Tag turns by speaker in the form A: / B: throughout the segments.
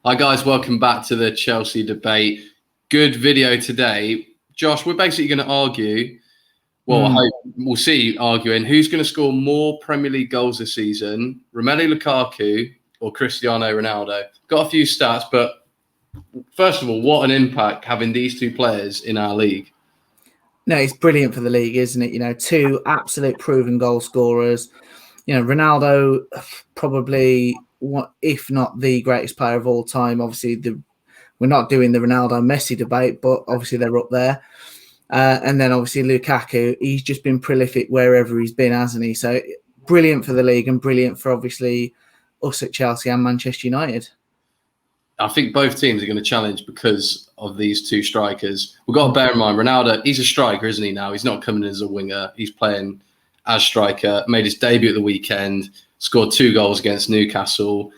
A: Hi guys, welcome back to the Chelsea debate. Good video today. Josh, we're basically going to argue, I hope we'll see arguing, who's going to score more Premier League goals this season, Romelu Lukaku or Cristiano Ronaldo. Got a few stats, but first of all, what an impact having these two players in our league.
B: No, it's brilliant for the league, isn't it? Two absolute proven goal scorers. Ronaldo, probably, if not the greatest player of all time. Obviously, we're not doing the Ronaldo-Messi debate, but obviously they're up there. And then obviously Lukaku, he's just been prolific wherever he's been, hasn't he? So brilliant for the league and brilliant for obviously us at Chelsea and Manchester United.
A: I think both teams are going to challenge because of these two strikers. We've got to bear in mind, Ronaldo, he's a striker, isn't he now? He's not coming in as a winger. He's playing as striker, made his debut at the weekend, scored 2 goals against Newcastle.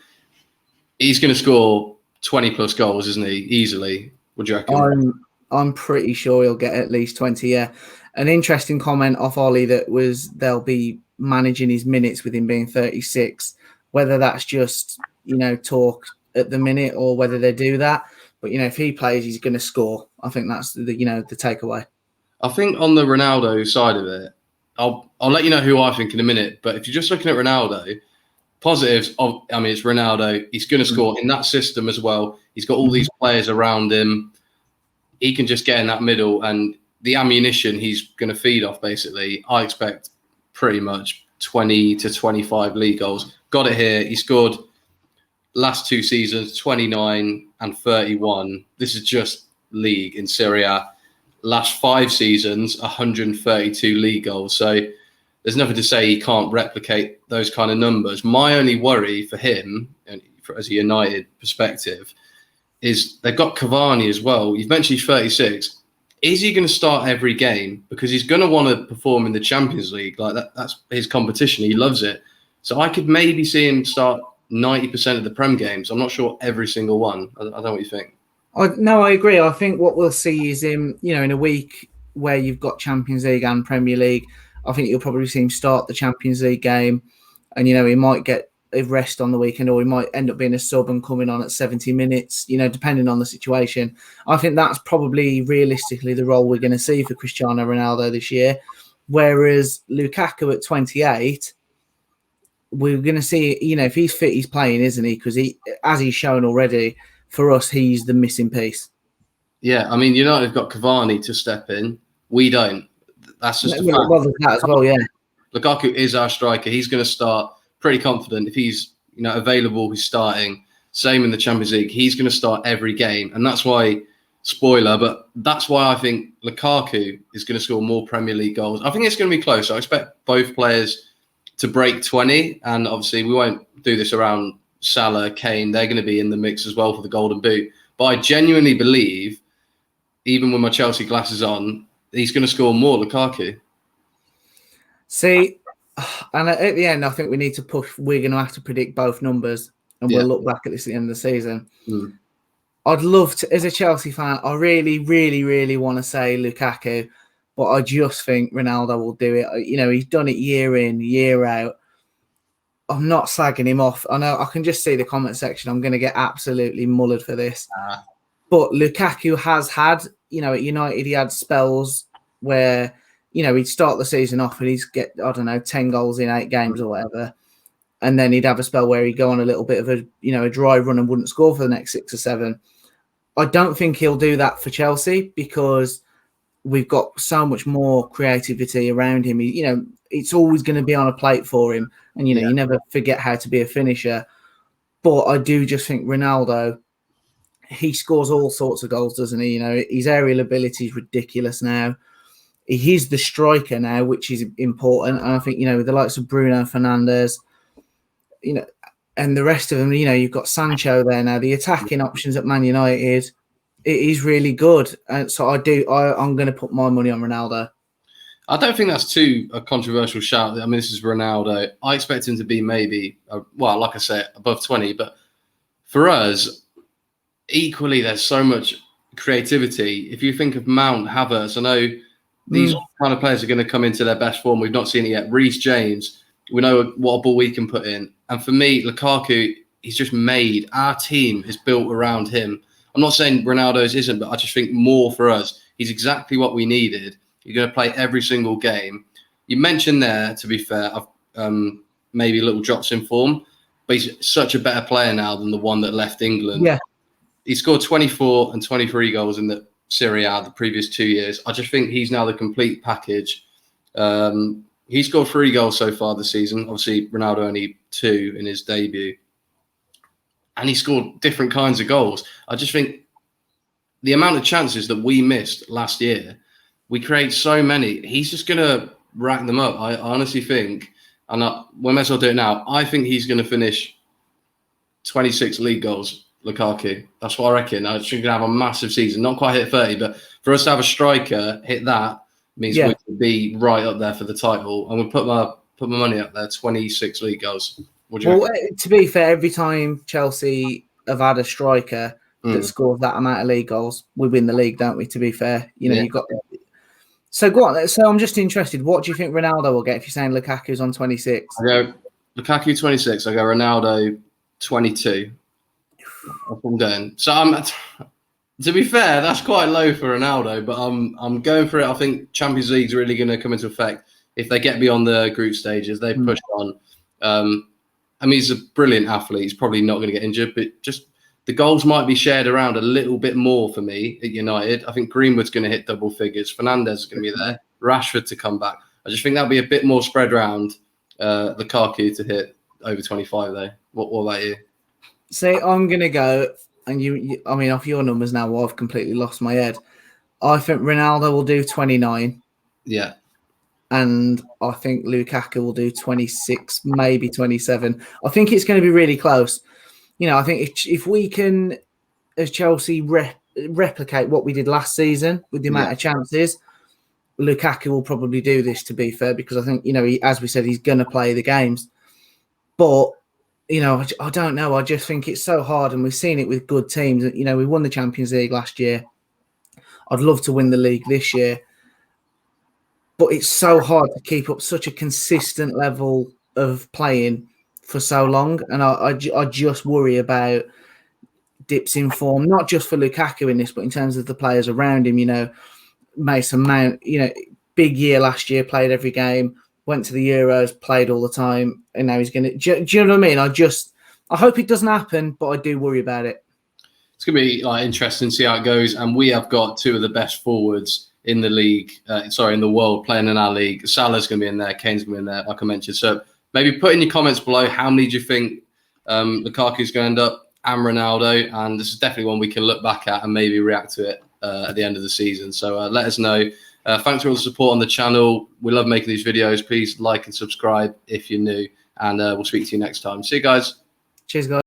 A: He's going to score 20-plus goals, isn't he? Easily. What do you reckon?
B: I'm pretty sure he'll get at least 20, yeah. An interesting comment off Ollie that was they'll be managing his minutes with him being 36. Whether that's just, talk at the minute or whether they do that. But, if he plays, he's going to score. I think that's the takeaway.
A: I think on the Ronaldo side of it, I'll let you know who I think in a minute. But if you're just looking at Ronaldo, positives, it's Ronaldo. He's going to score in that system as well. He's got all these players around him. He can just get in that middle and the ammunition he's going to feed off, basically. I expect pretty much 20 to 25 league goals. Got it here. He scored last 2 seasons, 29 and 31. This is just league in Serie A. Last 5 seasons, 132 league goals. So there's nothing to say he can't replicate those kind of numbers. My only worry for him, and as a United perspective, is they've got Cavani as well. You've mentioned he's 36. Is he going to start every game? Because he's going to want to perform in the Champions League. That's his competition. He loves it. So I could maybe see him start 90% of the Prem games. I'm not sure every single one. I don't know what you think.
B: No, I agree. I think what we'll see is him, in a week where you've got Champions League and Premier League, I think you'll probably see him start the Champions League game and, he might get a rest on the weekend or he might end up being a sub and coming on at 70 minutes, depending on the situation. I think that's probably realistically the role we're going to see for Cristiano Ronaldo this year. Whereas Lukaku at 28, we're going to see, if he's fit, he's playing, isn't he? Because as he's shown already, for us, he's the missing piece.
A: Yeah, United have got Cavani to step in. We don't. That's just a fact.
B: Well, there's that as well, yeah.
A: Lukaku is our striker. He's going to start pretty confident. If he's available, he's starting. Same in the Champions League. He's going to start every game. And that's why, spoiler, but that's why I think Lukaku is going to score more Premier League goals. I think it's going to be close. I expect both players to break 20. And obviously, we won't do this around Salah, Kane. They're going to be in the mix as well for the Golden Boot. But I genuinely believe, even with my Chelsea glasses on, he's going to score more, Lukaku.
B: See, and at the end, I think we need to push. We're going to have to predict both numbers, and we'll look back at this at the end of the season. I'd love to, as a Chelsea fan, I really, really, really want to say Lukaku, but I just think Ronaldo will do it. He's done it year in, year out. I'm not slagging him off. I know I can just see the comment section. I'm going to get absolutely mullered for this. But Lukaku has had, at United, he had spells where, he'd start the season off and he'd get, 10 goals in 8 games or whatever. And then he'd have a spell where he'd go on a little bit of a dry run and wouldn't score for the next 6 or 7. I don't think he'll do that for Chelsea because we've got so much more creativity around him. It's always going to be on a plate for him. And, you never forget how to be a finisher. But I do just think Ronaldo, he scores all sorts of goals, doesn't he? His aerial ability is ridiculous now. He's the striker now, which is important. And I think, with the likes of Bruno Fernandes, and the rest of them, you've got Sancho there now. The attacking options at Man United, it is really good. And so I'm going to put my money on Ronaldo.
A: I don't think that's too a controversial shout. This is Ronaldo. I expect him to be maybe, like I said, above 20. But for us, equally, there's so much creativity. If you think of Mount, Havertz, I know these kind of players are going to come into their best form. We've not seen it yet. Reece James, we know what a ball we can put in. And for me, Lukaku, he's just made our team is built around him. I'm not saying Ronaldo's isn't, but I just think more for us. He's exactly what we needed. You're going to play every single game. You mentioned there, to be fair, maybe little drops in form, but he's such a better player now than the one that left England.
B: Yeah.
A: He scored 24 and 23 goals in the Serie A the previous 2 years. I just think he's now the complete package. He scored 3 goals so far this season. Obviously, Ronaldo only 2 in his debut. And he scored different kinds of goals. I just think the amount of chances that we missed last year, we create so many. He's just going to rack them up. I honestly think, and we may as well do it now, I think he's going to finish 26 league goals, Lukaku. That's what I reckon. I think he's going to have a massive season. Not quite hit 30, but for us to have a striker hit that means we could be right up there for the title. And we'll put my money up there, 26 league goals.
B: Well, to be fair, every time Chelsea have had a striker that scores that amount of league goals, we win the league, don't we? To be fair, you've got. So go on. So I'm just interested. What do you think Ronaldo will get if you're saying Lukaku's on 26?
A: I go Lukaku 26. I go Ronaldo 22. That's what I'm doing. So to be fair, that's quite low for Ronaldo, but I'm going for it. I think Champions League's really going to come into effect if they get beyond the group stages. They push on. I mean, he's a brilliant athlete. He's probably not going to get injured, but just the goals might be shared around a little bit more for me at United. I think Greenwood's going to hit double figures. Fernandes is going to be there. Rashford to come back. I just think that'll be a bit more spread around. Lukaku to hit over 25 though. What about you?
B: See, I'm going to go, and you, I mean, off your numbers now, I've completely lost my head. I think Ronaldo will do 29. Yeah. And I think Lukaku will do 26, maybe 27. I think it's going to be really close. I think if we can, as Chelsea, replicate what we did last season with the amount of chances, Lukaku will probably do this, to be fair, because I think, as we said, he's going to play the games. But, I don't know. I just think it's so hard, and we've seen it with good teams. We won the Champions League last year. I'd love to win the league this year. But it's so hard to keep up such a consistent level of playing for so long. And I just worry about dips in form, not just for Lukaku in this, but in terms of the players around him. Mason Mount, big year last year, played every game, went to the Euros, played all the time. And now he's going to, do you know what I mean? I hope it doesn't happen, but I do worry about it.
A: It's going to be interesting to see how it goes. And we have got 2 of the best forwards in the league, in the world, playing in our league. Salah's going to be in there, Kane's going to be in there, like I mentioned. So maybe put in your comments below how many do you think Lukaku's going to end up, and Ronaldo. And this is definitely one we can look back at and maybe react to it at the end of the season. So let us know. Thanks for all the support on the channel. We love making these videos. Please like and subscribe if you're new, and we'll speak to you next time. See you guys.
B: Cheers, guys.